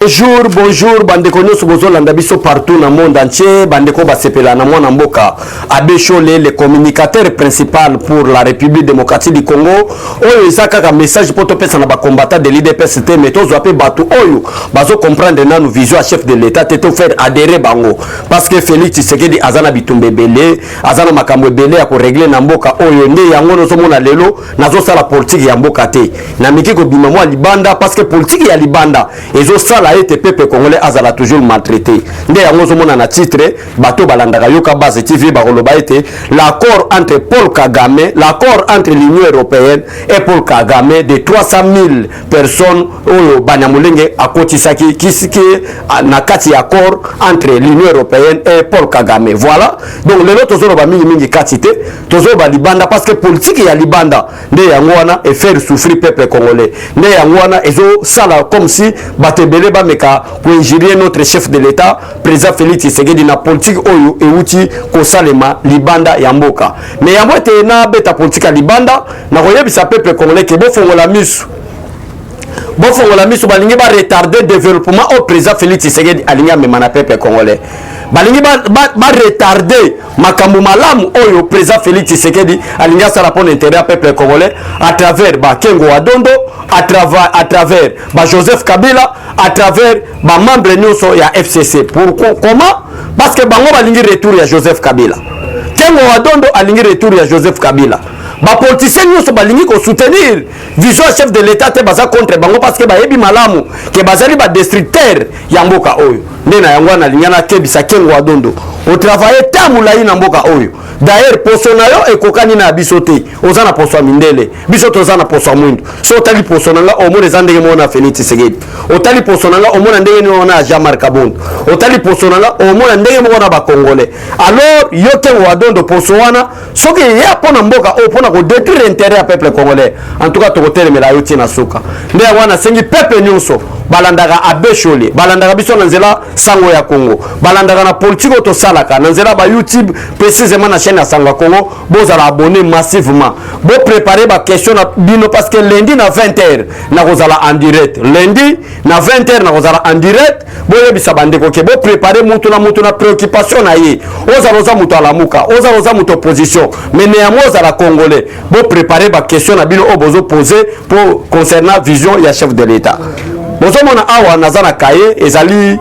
Bonjour, bonjour, bandeko nyonso bozolanda biso partout dans le monde entier, bandeko basepela na mwana mboka Abechole, le communicateur principal pour la République démocratique du Congo. Oyo ezaka ka message pour topesa na ba combattant de l'IDPST mais tozo apé batu oyo bazo comprendre na nous vision à chef de l'état teto faire adhérer bango parce que Félix Tshisekedi azana bitumbe belé, azana makambo belé ya ko régler na mboka oyo nde yango nozo mona lelo nazo sala politique ya mboka te. Na miki ko bima mo libanda parce que politique ya libanda ezo sala été peuple congolais azala toujours maltraité. Nde yango zomona na titre bato balandaka yoka base TV bakoloba été l'accord entre Paul Kagame, l'accord entre l'Union européenne et Paul Kagame de 300 000 personnes oyo banyamulenge akotisaki kisiki na kati accord entre l'Union européenne et Paul Kagame. Voilà. Donc lelo tozolo ba mingi katite, tozolo ba libanda parce que politique ya libanda nde yango wana et faire souffrir peuple congolais. Nde yango wana ezo sala comme si batebele ba meka pour injurier notre chef de l'état président Félix Tshisekedi na politique oyo euti ko salema libanda ya mboka. Mais yango te na beta politique ya libanda na koyebisa peuple congolais ke bo fongola misu. Bon fongola misu balingi ba retarder développement au président Félix Tshisekedi alinga mema na peuple congolais. Balingi ba retarder makambo malamu oyo président Félix Tshisekedi alinga sala pour l'intérêt à peuple congolais à travers ba Kengo Wadondo, à travers ba Joseph Kabila, à travers ba membre nyonso ya FCC. Pourquoi comment? Parce que bango balingi retour ya Joseph Kabila. Kengo Wadondo alingi retour ya Joseph Kabila. Ba politiciens nyonso balingi ko soutenir vision chef de l'état te baza contre bango parce que ba yebi malamu ke bazali ba destructeur ya mboka oyo. Ndena yango na lingana kebisa Kengo Wadondo o travailler tamulayi na mboka oyo. D'ailleurs poso na yo ekokani na biso te ozana poso ya mindele biso tozana poso ya mwindu so otali poso na nga omona eza ndenge mona Félix Tshisekedi otali poso na nga omona ndenge mona Jean-Marc Kabondo otali poso na nga omona ndenge mona ba congolais. Alors yo Kengo Wadondo poso wana soki ya pona mboka o pona ko détruire intérêt ya peuple congolais en tout cas tokotelemela yo tina suka nde wana sengi peuple nyonso balandaka Abechole balandaka biso na nzela sango ya Congo balandaka na politique to salaka na nzela ba YouTube précisément na chaîne ya Sango Congo bozala abonner massivement bo préparer ba question na bino parce que lundi na 20h na kozala en direct lundi na 20h na kozala en direct bo yebisa bandeko ke bo préparer mutu na préoccupation na ye oza mutu alamuka oza mutu opposition mais néanmoins ozala congolais bo préparer ba question na bino o bozo poser pour concernant vision ya chef de l'état. Bozomona awa nazana kaye ezali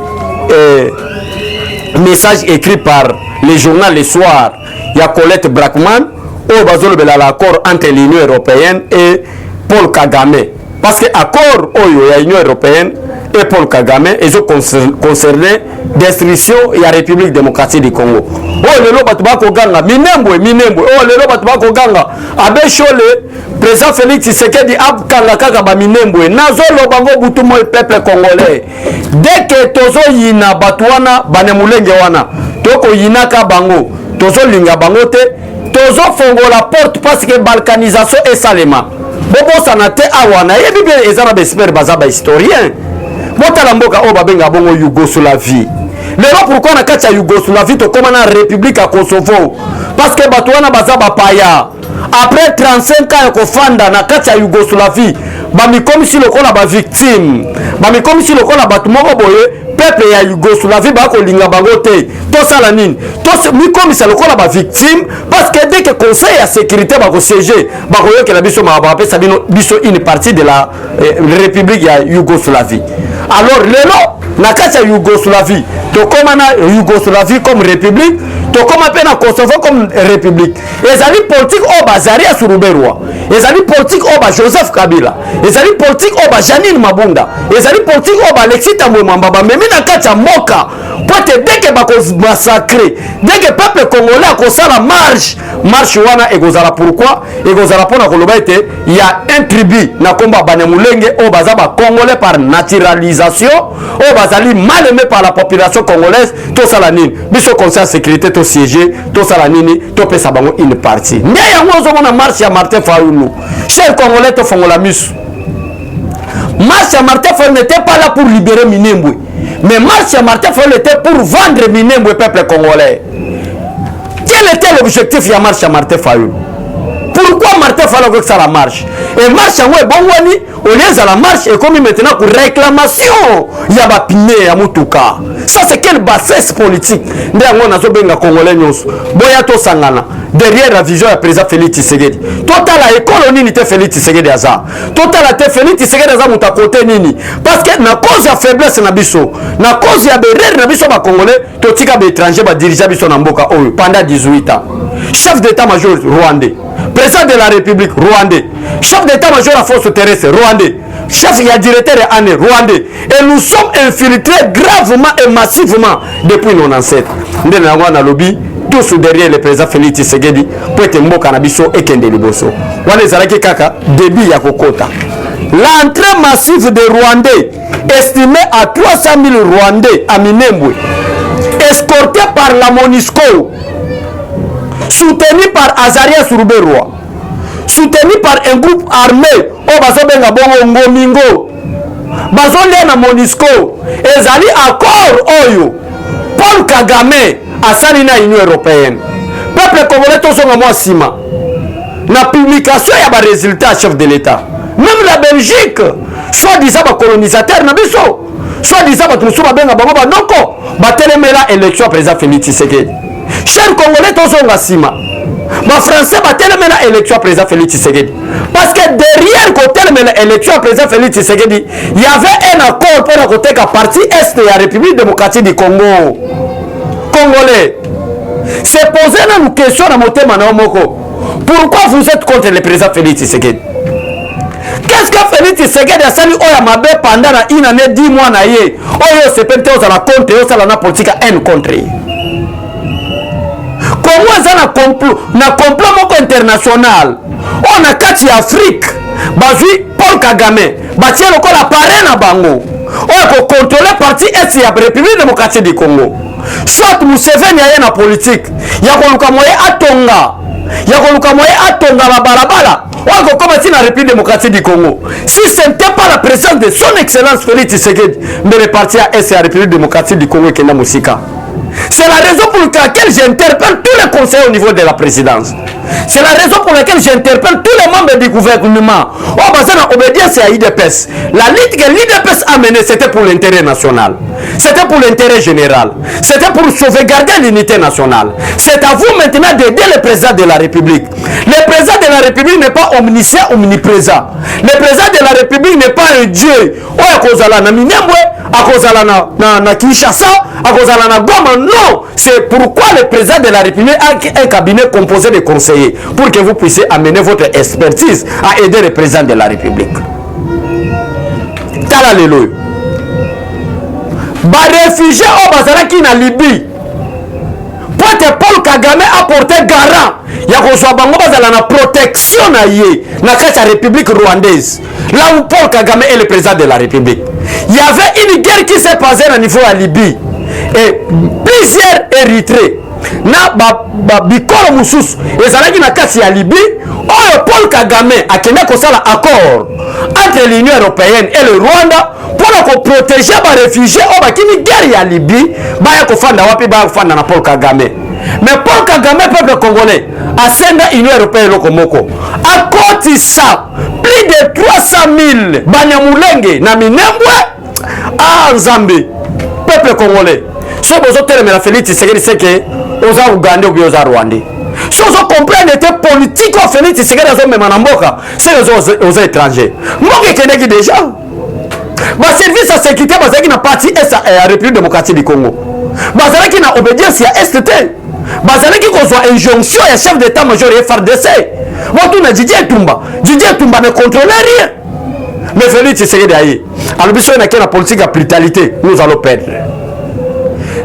message écrit par le journal Le Soir ya Colette Brackman au bazolobela l'accord entre l'Union européenne et Paul Kagame parce que accord oyo ya Union européenne et Paul Kagame ezo concerné destruction ya République démocratique du Congo. Oh lelo batu bako ganga minembwe oh lelo batu bako ganga Abechole président Félix Tshisekedi abkanga kaka ba minembwe nazolo bango butu mo peuple congolais dès que tozo yina batu wana banemulenge wana toko yinaka bango tozo linga bango te tozo fongola porte parce que balkanisation et salema bobo sanate awana yebi bien ezana besper bazaba historien botala mboka o babenga bongo Yougoslavie. Lelo pourquoi na kati ya Yougoslavie to koma na République ya Kosovo parce que batu wana bazaba paya après 35 ans ya kofanda na kati ya Yougoslavie bamikomisi lokola ba victime bamikomisi lokola batu moko boye peuple ya Yougoslavie ba kolinga bango te to sala nini to mikomisa lokola ba victime parce que dès que conseil ya sécurité ba ko siéger ba ko yokela biso ma ba pesa biso une partie de la République ya Yougoslavie. Alors lelo na kati ya Yougoslavie to koma na Yougoslavie comme république to koma pe na Kosovo comme république ezali politique o bazari ya Suruberwa ezali politique o ba Joseph Kabila ezali politique o ba Janine Mabunda ezali politique o ba Alexis Tambwe Mwamba ba memi na kati ya mboka pote dès que ba ko massacrer dès que peuple congolais ko sala marche wana ekozala pourquoi ekozala pona koloba ete il y a un tribu na komba banemulenge o baza ba congolais par naturalisation o bazali mal aimé par la population congolaise to sala nini biso conseil de sécurité to siéger to sala nini to pesa bango une partie nde yango ozomona marche ya Martin Fayulu cher congolais to fongola misu marche ya Martin Fayulu n'était pas là pour libérer Minembwe mais marche ya Martin Fayulu était pour vendre Minembwe peuple congolais. Quel était l'objectif de la marche à Martin Fayulu? Pourquoi Martin Fayulu veut que ça la marche? et marche yango ebongwani au lieu la marche et comme maintenant pour réclamation ya ba pine ya mutuka. Ça c'est quelle bassesse politique nde yango nazo benga congolais nyonso boya to sangana derrière la vision ya président Félix Tshisekedi. Total la école nini te Félix Tshisekedi aza. Total la te Félix Tshisekedi aza muta côté nini parce que na cause ya faiblesse na biso, na cause ya berere na biso ba congolais to tika ba étranger ba dirigeant biso na mboka oyo pendant 18 ans. Chef d'état-major rwandais, président de la République rwandais, chef d'état-major la force terrestre rwandais, chef et directeur année rwandais, et nous sommes infiltrés gravement et massivement depuis 97. Nous avons un lobby tous derrière le président Félix Tshisekedi pour être mboka na biso et kende liboso. Wana ezalaki kaka début ya kokota. L'entrée massive des Rwandais estimée à 300 000 Rwandais à Minembwe, escortés par la MONUSCO, soutenu par Azaria Suruberwa, soutenu par un groupe armé au Bazobenga Bongo Ngomingo, Bazolé na MONUSCO, ezali accord oyo Paul Kagame asali na Union européenne. Peuple congolais tozonga mwa sima na publication ya ba résultats chef de l'État. Même la Belgique, soi-disant ba colonisateur na biso, soi-disant ba tumusu benga bango ba noko, ba telemela élection président Félix Tshisekedi. Chers Congolais, tozonga sima. Ma français va tellement l'élection président Félix Tshisekedi. Parce que derrière côté l'élection président Félix Tshisekedi, il y avait un accord pour la côté la partie est de la République démocratique du Congo. Congolais, c'est poser une question à mon thème en Moko. Pourquoi vous êtes contre le président Félix Tshisekedi? Qu'est-ce que Félix Tshisekedi a sali oya mabe pendant une année 10 mois na ye? Oyo se pente aux la contre et aux la politique à un contre. Comment ça na complot moko international? On a kati Afrique, bazui Paul Kagame, batie lokola parrain na bango. On ko contrôler parti est ya République démocratique du Congo. Soit Museveni ya na politique, ya ko luka moye atonga. Ya ko luka moye atonga ba balabala. On ko commencer la République démocratique du Congo. Si ce n'était pas la présence de son excellence Félix Tshisekedi, mais le parti est la République démocratique du Congo qui est na musika. C'est la raison pour laquelle j'interpelle tous les conseillers au niveau de la présidence. C'est la raison pour laquelle j'interpelle tous les membres du gouvernement. Oh, basé en obédience à l'IDPS. La lutte que l'IDPS a menée, c'était pour l'intérêt national. C'était pour l'intérêt général. C'était pour sauvegarder l'unité nationale. C'est à vous maintenant d'aider le président de la République. Le président de la République n'est pas omniscient, omniprésent. Le président de la République n'est pas un dieu. Oh, à cause de la Minembwe, à cause de la Kinshasa, à cause de la Goma. Non, c'est pourquoi le président de la République a un cabinet composé de conseillers pour que vous puissiez amener votre expertise à aider le président de la République. Tala lelo. Ba réfugiés au Bazaraki na Libye. Pote Paul Kagame a porté garant. Ya kozwa bango bazala na protection na ye na kati ya République rwandaise. Là où Paul Kagame est le président de la République. Il y avait une guerre qui s'est passée au niveau de Libye. Et plusieurs Érythréens na bikolo mususu ezalaki na kati ya Libye oyo Paul Kagame akende kosala accord entre l'Union européenne et le Rwanda pour protéger les réfugiés au bakini guerre ya Libye baya kofanda wapi baya kofanda na Paul Kagame. Mais Paul Kagame, peuple congolais, a senda l'Union européenne lokomoko a kotisa plus de 300 000 banyamulenge na Minembwe a Nzambe. Peuple congolais, si vous avez Félix Tshisekedi, c'est que vous avez Ougandais ou bien vous avez Rwandais. Si vous comprenez que politique ou Félix Tshisekedi sont même en Mboka, c'est aux étrangers. Mboka qui déjà. Le service de sécurité qui n'a parti est la République démocratique du Congo. Qui n'a obédience à STT. Qui a injonction à chef d'état-major et FARDC. Vous avez Didier Toumba. Didier Toumba ne contrôle rien. Mais Félix Tshisekedi aïe. Alors, si on a la politique à brutalité, nous allons perdre.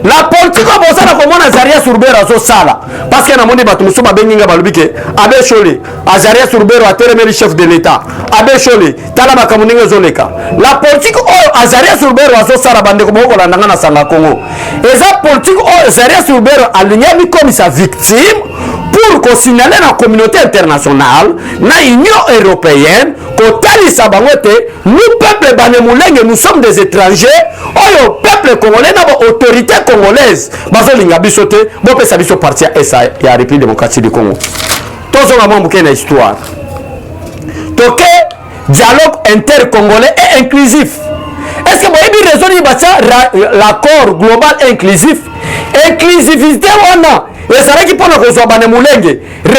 La politique comme ça, comme on a Azaria Suruberwa zo sala. Parce que na moni batu musuba benginga balubike. Abe Chole, Azaria Suruberwa a télémé le chef de l'État. Abe Chole, talaba kamuninga zoleka. La politique oh Azaria Suruberwa zo sala bande ko boko la ndanga na sanga Congo. Et ça politique oh Azaria Suruberwa aligné comme sa victime pour qu'on signale la communauté internationale, na Union européenne, qu'on talisa bangote, nous peuple banemulenge, nous sommes des étrangers, oh peuple congolais, notre autorité congolaise, bazo linga bisote, bon pe sabiso parti à SA et à République démocratique du Congo. Tous on a mon bouquin d'histoire. Toké dialogue intercongolais et inclusif. Est-ce que vous avez raison de l'accord global inclusif? Inclusivité, on a. Et c'est là qu'il peut nous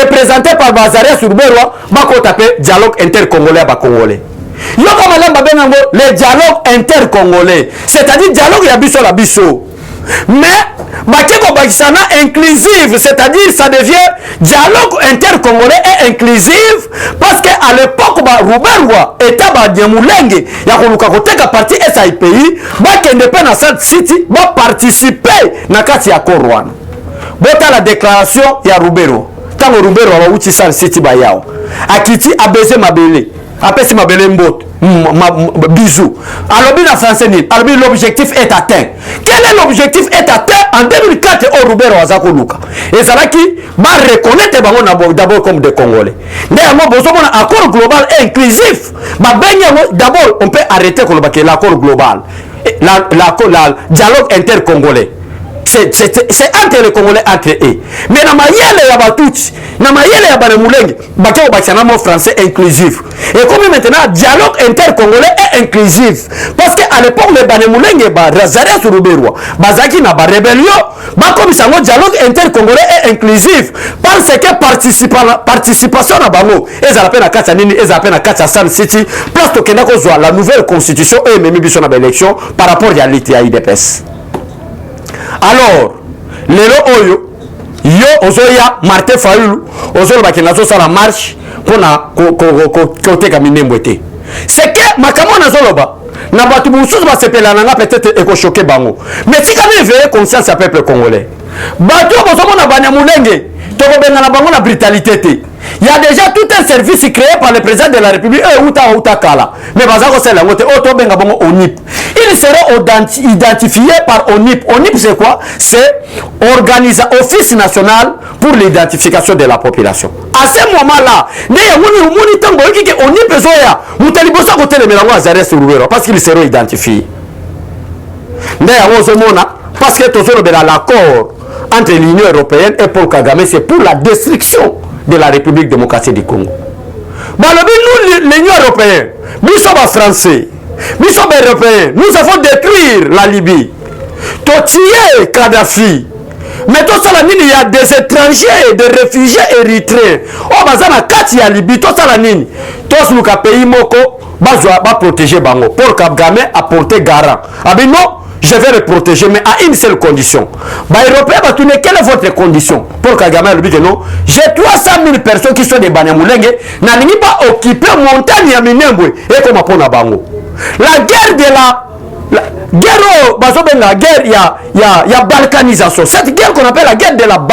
représenté par Bazaria Surberwa, bako tapé dialogue intercongolais à Congolais. Yo comme le dialogue intercongolais, c'est-à-dire dialogue ya biso la biso. Mais bakeko bakisana inclusive, c'est-à-dire ça devient dialogue intercongolais et inclusif parce que à l'époque ba Ruberwa eta ba Diamulenge ya koluka koteka parti SIPI ba kende pe na Salt City ba participer na kati ya Korwana. Bota la déclaration ya Rubero. Tango Rubero wa uti Salt City ba yao. Akiti abese mabele. Apesi mabele mbot. Bisous. Alors bien en français, alors l'objectif est atteint. Quel est l'objectif est atteint en 2004 au Rubero Azako Luka? Et ça là qui va reconnaître d'abord comme des Congolais. Néanmoins, bon, un accord global inclusif. D'abord, on peut arrêter l'accord global, la dialogue intercongolais. C'est entre les Congolais, entre eux. Mais dans ma yelle, il y a Batouti, dans ma yelle, il y a Banemoulengue, Bakao Baksana français inclusif. Et comme maintenant, dialogue intercongolais est inclusif. Parce qu'à l'époque, les Banemoulengue, Razaria Suruberwa, Bazaki n'a pas rébellion, comme ça, le dialogue intercongolais est inclusif. Parce que participation à Bango, ils appellent à Katsanini, ils appellent à Katsan City, place de Kenako la nouvelle constitution et même mission à l'élection par rapport à l'IDPS. Alors, lelo oyo yo ozoya Martin Fayulu ozo bakina zo sala marche pona côté kaminembote. C'est que makamona zoloba na batu mususu ba sepela na peut-être eko choquer bango. Mais si quand même veiller conscience à peuple congolais. Batu bozomo na Banyamulenge to benga na bango na brutalité té. Il y a déjà tout un service créé par le président de la République Outa Kala. Mais bazako c'est la moté auto benga bango ONIP. Ils seront identifiés par ONIP. ONIP c'est quoi? C'est Office national pour l'identification de la population. À ce moment-là, parce qu'ils seront identifiés. Parce que tout l'accord entre l'Union européenne et Paul Kagame, c'est pour la destruction de la République démocratique du Congo. Nous, l'Union européenne, nous sommes français. Nous sommes européens, nous avons détruire la Libye. Totier Kadhafi. Mais tout ça, il y a des étrangers, des réfugiés érythréens. Oh, bazana kati ya Libye, tout ça, il tous nous pays moko, va protéger Bango. Paul Kagame a porté garant. Ah ben non, je vais le protéger, mais à une seule condition. Bah, Européens, bah, quelle est votre condition? Paul Kagame a dit que non. J'ai 300 000 personnes qui sont des Banyamulenge, n'allez pas occuper montagne à Minembwe et comme à Bango. La guerre de la guerre, il y a balkanisation. Cette guerre qu'on appelle la guerre de la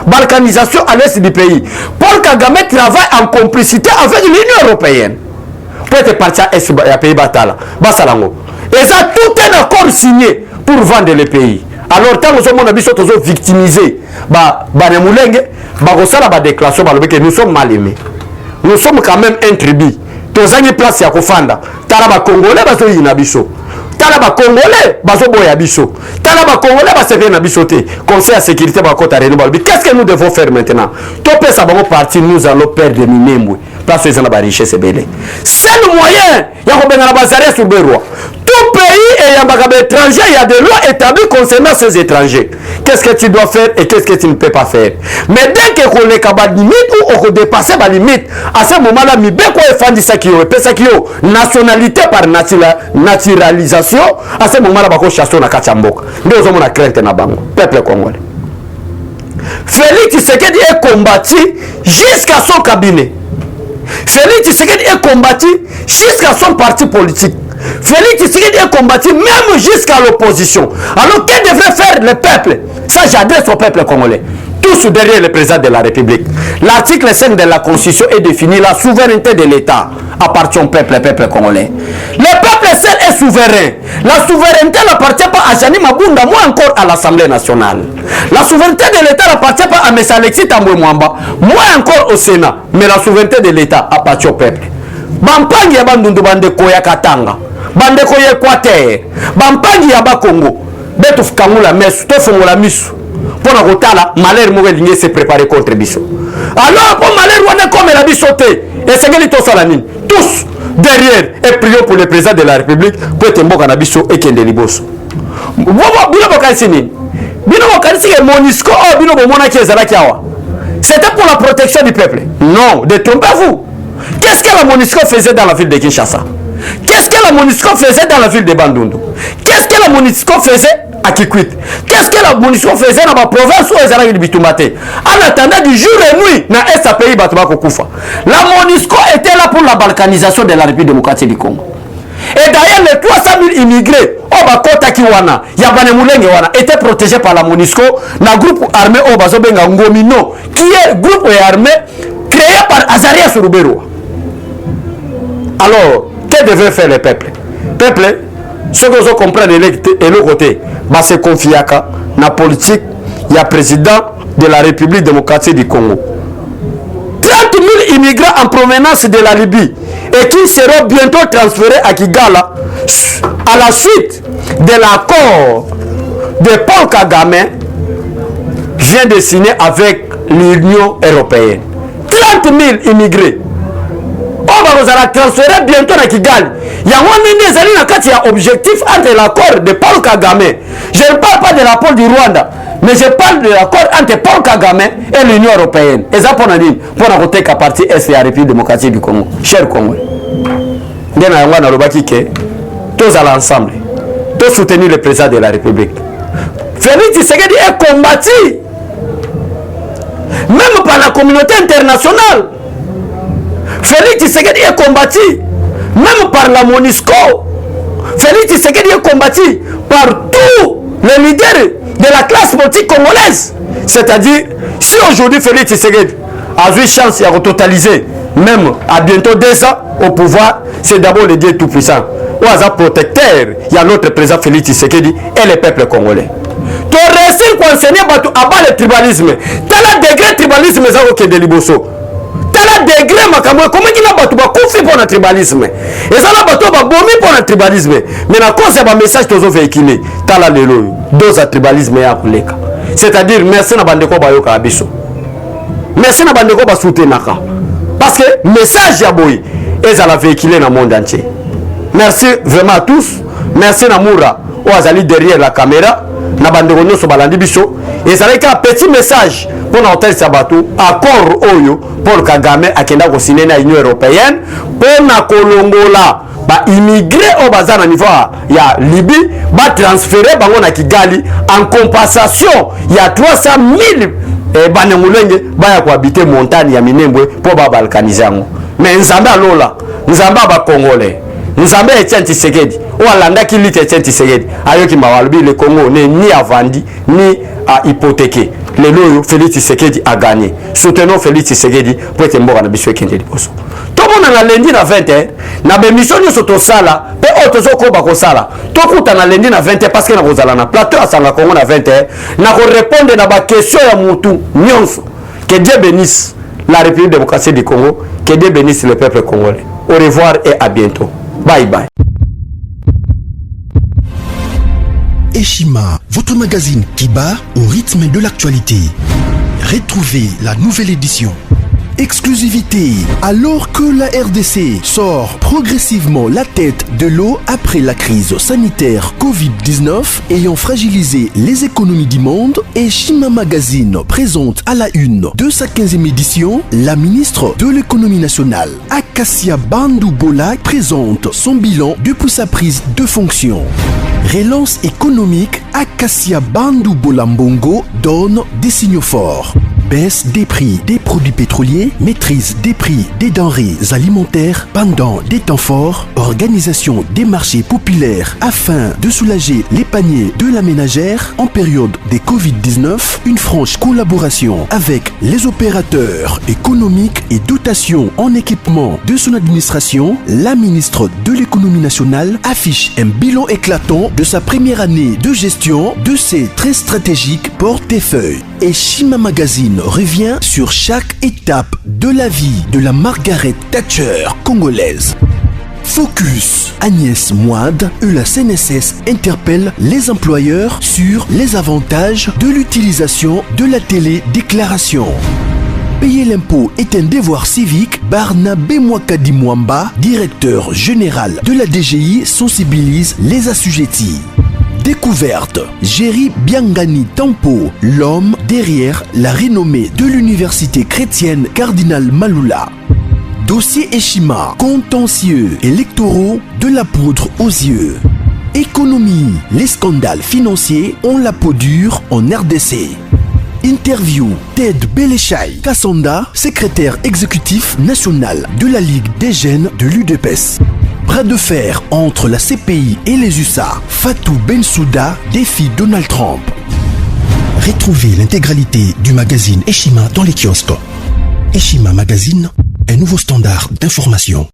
balkanisation à l'est du pays. Paul Kagame travaille en complicité avec l'Union européenne. Pour être parti à pays Batala, Basalango. Et ça, tout un accord signé pour vendre le pays. Alors, tant que nous sommes victimisés, Banyamulenge, la déclaration, nous sommes mal aimés. Nous sommes quand même un tribu. Tozangi place ya kofanda tala ba congolais bazo yina biso tala ba congolais bazo boya biso tala ba congolais ba servir na biso te conseil de sécurité ba kota renouveau. Qu'est-ce que nous devons faire maintenant? Topé ça ba parti nous allons perdre Minembwe place ils ont la richesse belé. C'est le moyen ya ko benga na Bazaria Surberwa. Tout pays et un étranger, il y a des lois établies concernant ces étrangers. Qu'est-ce que tu dois faire et qu'est-ce que tu ne peux pas faire? Mais dès que on est capable de limite ou on dépasse la limite, à ce moment-là, il y a nationalité par naturalisation. À ce moment-là, il y a chasse na Kachambok. Nous avons la crainte na bango, peuple congolais. Félix Tshisekedi est combattu jusqu'à son cabinet. Félix Tshisekedi est combattu jusqu'à son parti politique. Félix Tshisekedi est combattu même jusqu'à l'opposition. Alors que devrait faire le peuple? Ça, j'adresse au peuple congolais. Tous derrière le président de la République. L'article 5 de la Constitution est défini. La souveraineté de l'État appartient au peuple congolais. Le peuple seul est souverain. La souveraineté n'appartient pas à Jani Mabunda, moins encore à l'Assemblée nationale. La souveraineté de l'État n'appartient pas à M. Alexis Tambwe Mwamba, moins encore au Sénat. Mais la souveraineté de l'État appartient au peuple. Bampangi ya bandundu bandeko ya Katanga, bandeko ya Équateur, bampangi ya Bakongo, betu fukangula mesu, tofongola misu. Pour la rotala, malheur mouveligné s'est préparé contre Bisso. Alors, pour malheur, on est comme la Bissoté. Et c'est que les tous, derrière et prions pour le président de la République pour être mboka na biso et kende liboso. Bino bokanisi nini? Bino bokanisi ke MONUSCO oh bino bomona ki ezalaki awa. C'était pour la protection du peuple. Non, détrompez-vous. Qu'est-ce que la MONUSCO faisait dans la ville de Kinshasa? Qu'est-ce que la MONUSCO faisait dans la ville de Bandundu? Qu'est-ce que la MONUSCO faisait à Kikwit? Qu'est-ce que la MONUSCO faisait dans ma province où ils allaient Bitumate? En attendant du jour et nuit, dans ce pays, la MONUSCO était là pour la balkanisation de la République démocratique du Congo. Et d'ailleurs, les 300 000 immigrés, étaient protégés par la MONUSCO dans le groupe armé Obazobenga Ngomino, qui est groupe armé créé par Azaria Surubero. Alors, que devait faire le peuple? Le peuple, ceux qui comprennent et le côté, se confie à la politique, il y a président de la République démocratique du Congo. 30 000 immigrants en provenance de la Libye et qui seront bientôt transférés à Kigali à la suite de l'accord de Paul Kagame vient de signer avec l'Union européenne. 30 000 immigrés. On va transférer bientôt à Kigali. Il y a un objectif entre l'accord de Paul Kagame. Je ne parle pas de l'accord du Rwanda, mais je parle de l'accord entre Paul Kagame et l'Union européenne. Et ça pour nous dire qu'à partir de la République démocratique du Congo, cher Congo, nous tous à l'ensemble, tous soutenir le président de la République. Félix Tshisekedi est combattu, même par la communauté internationale. Félix Tshisekedi est combattu, même par la MONUSCO. Félix Tshisekedi est combattu par tous les leaders de la classe politique congolaise. C'est-à-dire, si aujourd'hui Félix Tshisekedi a eu chance de totaliser, même à bientôt 2 ans au pouvoir, c'est d'abord le Dieu Tout-Puissant. Ou à protecteur, il y a notre président Félix Tshisekedi et le peuple congolais. Tu restes concerné à bas le tribalisme. Tu as le degré tribalisme qui est de Liboso. Tel degré makambo comment il a battu bakufi pour le tribalisme et ça la battu babomi pour le tribalisme mais na cause ba message tozo véhiculer tala lelo dose à tribalisme ya kuleka c'est-à-dire merci na bandeko bayoka biso merci na bandeko ba soutenaka parce que message ya boy et ça la véhiculer dans le monde entier. Merci vraiment à tous. Merci na Moura ou azali derrière la caméra na bandeko nyoso balandi biso et ça avec un petit message pour l'hôtel Sabato, accord Oyo, Paul Kagame a kenda ko signer na Union européenne pour na Kolongola ba immigré au bazar na niveau ya Libye ba transférer bango na Kigali en compensation il y a 300 000 banemulenge ba ya habiter montagne ya Minembwe pour ba balkaniser ngo mais nzambe alola nzambe ba congolais nzambe Etienne Tshisekedi ou alanda ki lit Etienne Tshisekedi ayoki mawalubi le Congo ni a vendu ni à hypothéquer. Les loyaux, Félix Tshisekedi a gagné. Soutenons Félix Tshisekedi pour être mort à la mission qui est liboso. Tout le monde a lundi à 20h. Na bémission nous sommes au sala. Pe otozo ko bako sala. Tout le monde a lundi à 20h parce que na kozala na plateau à Sanga Congo à 20h. Na ko répondre na ba question ya mutu nyonso. Que Dieu bénisse la République démocratique du Congo. Que Dieu bénisse le peuple congolais. Au revoir et à bientôt. Bye bye. Eshima, votre magazine qui bat au rythme de l'actualité. Retrouvez la nouvelle édition. Exclusivité, alors que la RDC sort progressivement la tête de l'eau après la crise sanitaire Covid-19 ayant fragilisé les économies du monde, Eshima Magazine présente à la une de sa 15e édition la ministre de l'économie nationale, Akassia Bandou-Bola, présente son bilan depuis sa prise de fonction. Relance économique, Akassia Bandou-Bola Mbongo donne des signaux forts. Baisse des prix des produits pétroliers, maîtrise des prix des denrées alimentaires pendant des temps forts, organisation des marchés populaires afin de soulager les paniers de la ménagère en période de Covid-19, une franche collaboration avec les opérateurs économiques et dotation en équipement de son administration, la ministre de l'économie nationale affiche un bilan éclatant de sa première année de gestion de ses très stratégiques portefeuilles. Eshima Magazine revient sur chaque étape de la vie de la Margaret Thatcher congolaise. Focus, Agnès Moide et la CNSS interpellent les employeurs sur les avantages de l'utilisation de la télédéclaration. Payer l'impôt est un devoir civique. Barnabé Mwakadi Mwamba, directeur général de la DGI, sensibilise les assujettis. Découverte, Jerry Biangani Tampo, l'homme derrière la renommée de l'université chrétienne Cardinal Malula. Dossier Eshima, contentieux électoraux, de la poudre aux yeux. Économie, les scandales financiers ont la peau dure en RDC. Interview, Ted Belechai Kassanda, secrétaire exécutif national de la Ligue des jeunes de l'UDPS. Bras de fer entre la CPI et les USA. Fatou Bensouda défie Donald Trump. Retrouvez l'intégralité du magazine Eshima dans les kiosques. Eshima Magazine, un nouveau standard d'information.